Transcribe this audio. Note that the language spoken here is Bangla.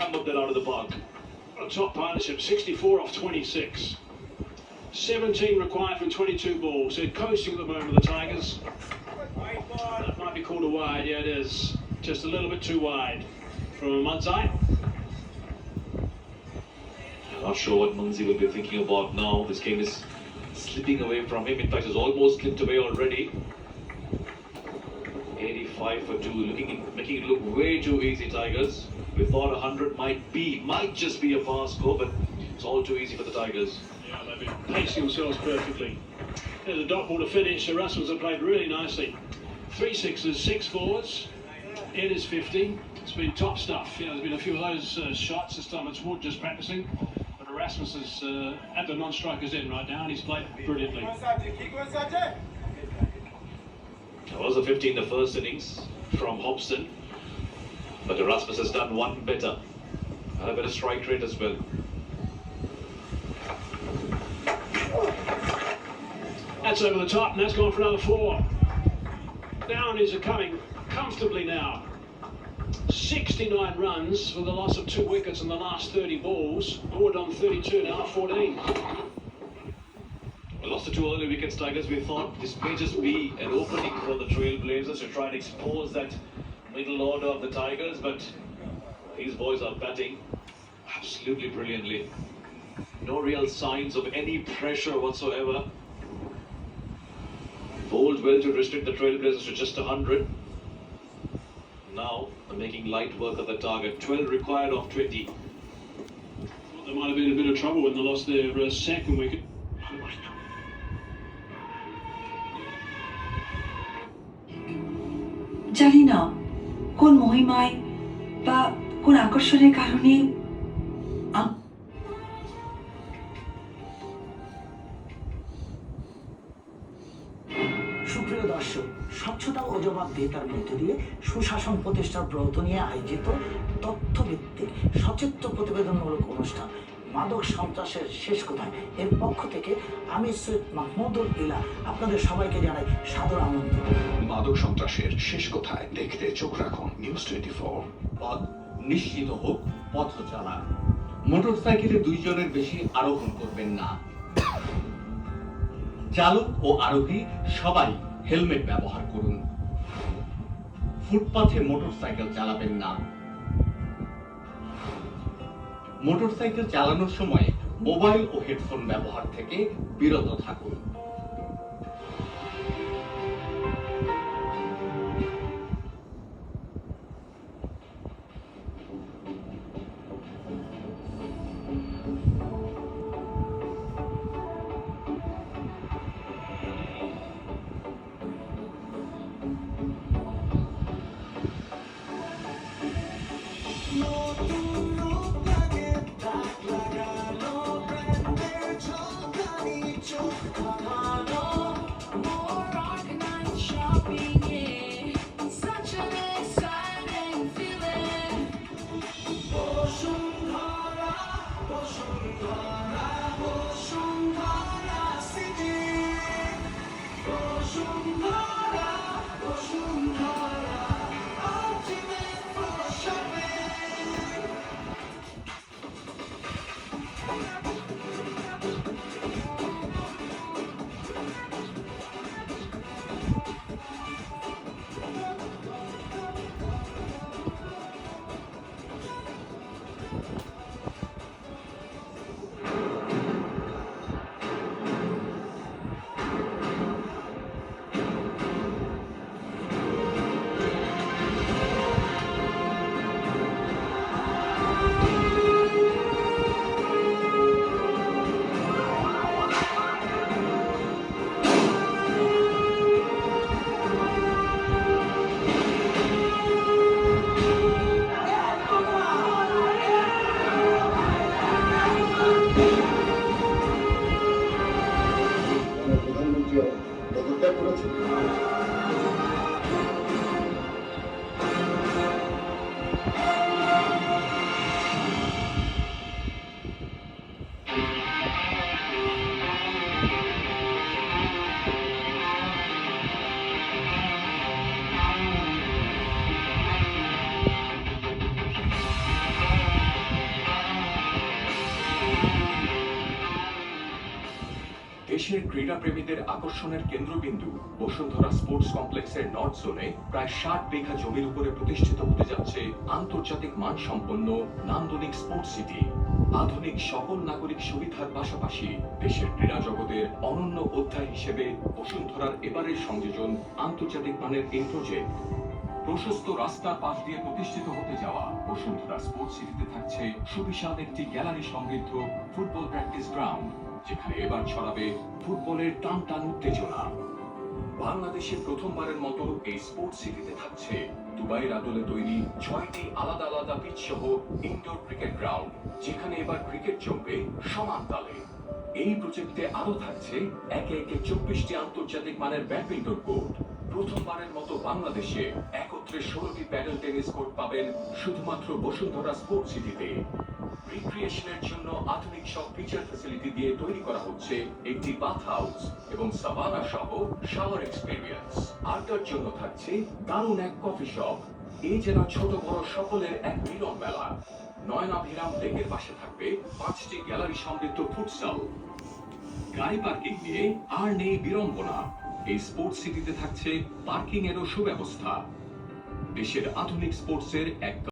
hammered that out of the park. A top partnership, 64 off 26. 17 required from 22 balls. They're coasting at the moment, the Tigers. That might be called a wide. Yeah, it is. Just a little bit too wide from Munsey. Not sure what Munzi will be thinking about now. This game is slipping away from him. In fact, it's almost slipped away already. 85 for 2, making it look way too easy, Tigers. We thought 100 might just be a par score, but it's all too easy for the Tigers. Yeah, they've been pacing themselves perfectly. There's a dot ball to finish. The Russells have played really nicely. 3 sixes, 6 fours. It is 50. It's been top stuff. You know, there's been a few of those shots. This time it's Wood just practicing. But Erasmus is at the non-strikers end right now, and he's played brilliantly. There was a 50 in the first innings from Hobson, but Erasmus has done one better. And a better strike rate as well. That's over the top, and that's gone for another 4. Downies are coming comfortably now. 69 runs for the loss of 2 wickets in the last 30 balls. Wood on 32 now, 14. We lost the 2 early wickets, Tigers. We thought this may just be an opening for the Trailblazers to try and expose that middle order of the Tigers, but these boys are batting absolutely brilliantly. No real signs of any pressure whatsoever. Bowled well to restrict the Trailblazers to just 100. Now they're making light work of the target. 12 required of 20. Well, they might have been in a bit of trouble when they lost their second wicket. জানি না কোন মহিমায় বা কোন আকর্ষণের কারণে সুপ্রিয় দর্শক, স্বচ্ছতা ও জবাবদিহিতার মধ্য দিয়ে সুশাসন প্রতিষ্ঠার ব্রত নিয়ে আয়োজিত তথ্যভিত্তিক সচিত্র প্রতিবেদনমূলক অনুষ্ঠান মাদক সন্ত্রাসের শেষ কোথায় এর পক্ষ থেকে আমি সৈয়দ মাহমুদুল ইলা আপনাদের সবাইকে জানাই সাদর আমন্ত্রণ। মাদক সন্ত্রাসের শেষ কোথায় দেখতে চোখ রাখুন নিউজ 24। পথ নিশ্চিত হোক পথ চালা। মোটরসাইকেলে 2 জনের বেশি আরোহণ করবেন না। চালক ও আরোহী সবাই হেলমেট ব্যবহার করুন। ফুটপাথে মোটরসাইকেল চালাবেন না। মোটরসাইকেল চালানোর সময় মোবাইল ও হেডফোন ব্যবহার থেকে বিরত থাকুন। দেশের ক্রীড়াপ্রেমীদের আকর্ষণের কেন্দ্রবিন্দু বসুন্ধরা স্পোর্টস কমপ্লেক্সের নর্থ জোনে প্রায় 60 বিঘা জমির উপরে প্রতিষ্ঠিত হতে যাচ্ছে আন্তর্জাতিক মানসম্পন্ন নান্দনিক স্পোর্টস সিটি। আধুনিক সকল নাগরিক সুবিধার পাশাপাশি দেশের ক্রীড়া জগতের অনন্য অধ্যায় হিসেবে বসুন্ধরার এবারের সংযোজন আন্তর্জাতিক মানের এই প্রজেক্ট। প্রশস্ত রাস্তার পাশ দিয়ে প্রতিষ্ঠিত হতে যাওয়া বসুন্ধরা স্পোর্টস সিটিতে থাকছে সুবিশাল একটি গ্যালারি সমৃদ্ধ ফুটবল প্র্যাকটিস গ্রাউন্ড, যেখানে এবার ছড়াবে ফুটবলের টান টান উত্তেজনা। বাংলাদেশে প্রথমবারের মতো এই স্পোর্টস সিটিতে থাকছে দুবাইয়ের আদলে তৈরি 6টি আলাদা আলাদা পিচ সহ ইনডোর ক্রিকেট গ্রাউন্ড, যেখানে এবার ক্রিকেট চলবে সমান তালে। এই প্রজেক্টে আরো থাকছে একে একে 24টি আন্তর্জাতিক মানের ব্যাডমিন্টন কোর্ট। প্রথমবারের মতো বাংলাদেশে একত্রে 16টি প্যাডেল টেনিস কোর্ট পাবেন শুধুমাত্র বসুন্ধরা স্পোর্টস সিটিতে। রিক্রিয়েশনের জন্য আধুনিক সব ফিচার ফ্যাসিলিটি দিয়ে তৈরি করা হচ্ছে একটি বাথ হাউস এবং সাভানা সহ শাওয়ার এক্সপেরিয়েন্স। আড্ডার জন্য থাকছে দারুণ এক কফি শপ। এই যেন ছোট বড় সকলের এক মিলন মেলা। নয়নাভিরাম লেকের পাশে থাকবে 5টি গ্যালারি সমৃদ্ধ ফুটসাল। গাড়ি পার্কিং নিয়ে আর নেই বিড়ম্বনা। এই স্পোর্টস সিটিতে থাকছে পার্কিং এরও সুব্যবস্থা। দেশের আধুনিক স্পোর্টসের এক